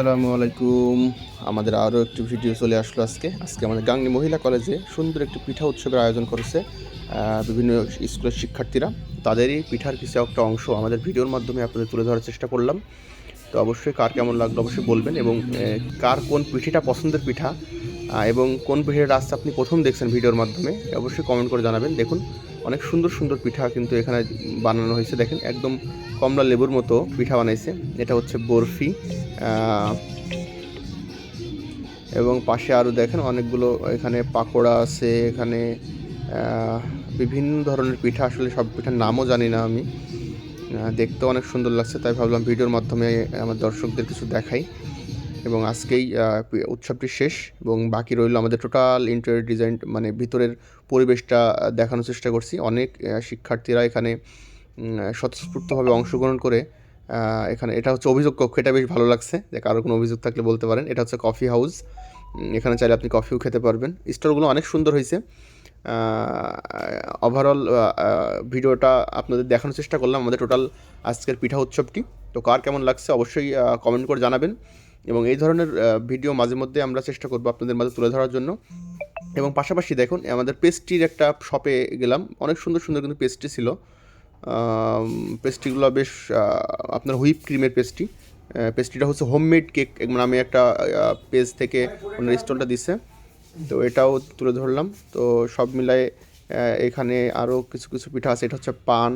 আসসালামু আলাইকুম। আমাদের আরও একটি ভিডিও চলে আসলো আজকে আমাদের গাংনী মহিলা কলেজে সুন্দর একটি পিঠা উৎসবের আয়োজন করেছে বিভিন্ন স্কুলের শিক্ষার্থীরা। তাদেরই পিঠার কিছু একটা অংশ আমাদের ভিডিওর মাধ্যমে আপনাদের তুলে ধরার চেষ্টা করলাম। তো অবশ্যই কার কেমন লাগলো অবশ্যই বলবেন, এবং কার কোন পিঠাটা পছন্দের পিঠা এবং কোন পিঠাটা আজকে আপনি প্রথম দেখছেন ভিডিওর মাধ্যমে অবশ্যই কমেন্ট করে জানাবেন। দেখুন অনেক সুন্দর সুন্দর পিঠা কিন্তু এখানে বানানো হয়েছে। দেখেন একদম কমলা লেবুর মতো পিঠা বানাইছে। এটা হচ্ছে বরফি, এবং পাশে আরও দেখেন অনেকগুলো এখানে পাকোড়া আছে। এখানে বিভিন্ন ধরনের পিঠা, আসলে সব পিঠার নামও জানি না আমি। দেখতেও অনেক সুন্দর লাগছে, তাই ভাবলাম ভিডিওর মাধ্যমে আমার দর্শকদের কিছু দেখাই। এবং আজকেই উৎসবটি শেষ, এবং বাকি রইল আমাদের টোটাল ইন্টেরিয়র ডিজাইন, মানে ভিতরের পরিবেশটা দেখানোর চেষ্টা করছি। অনেক শিক্ষার্থীরা এখানে স্বতঃস্ফূর্তভাবে অংশগ্রহণ করে এখানে, এটা হচ্ছে অভিযোগ কক্ষ। এটা বেশ ভালো লাগছে, যে কারো কোনো অভিযোগ থাকলে বলতে পারেন। এটা হচ্ছে কফি হাউস, এখানে চাইলে আপনি কফিও খেতে পারবেন। স্টলগুলো অনেক সুন্দর হয়েছে। ওভারঅল ভিডিওটা আপনাদের দেখানোর চেষ্টা করলাম আমাদের টোটাল আজকের পিঠা উৎসবটি। তো কার কেমন লাগছে অবশ্যই কমেন্ট করে জানাবেন, এবং এই ধরনের ভিডিও মাঝে মধ্যে আমরা চেষ্টা করবো আপনাদের মাঝে তুলে ধরার জন্য। এবং পাশাপাশি দেখুন আমাদের পেস্ট্রির একটা শপে গেলাম, অনেক সুন্দর সুন্দর কিন্তু পেস্ট্রি ছিল। পেস্ট্রিগুলো বেশ আপনার হুইপ ক্রিমের পেস্ট্রি। পেস্ট্রিটা হচ্ছে হোমমেড কেক নামে একটা পেজ থেকে ওনার স্টলটা দিচ্ছে, তো এটাও তুলে ধরলাম। তো সব মিলায়ে এখানে আরও কিছু কিছু পিঠা আছে। এটা হচ্ছে পান,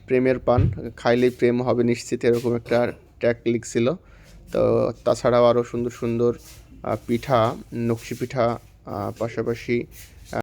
প্রেমের পান, খাইলেই প্রেম হবে নিশ্চিত, এরকম একটা ট্যাগ লিখছিল। তো তাছাড়াও আরও সুন্দর সুন্দর পিঠা, নকশি পিঠা, পাশাপাশি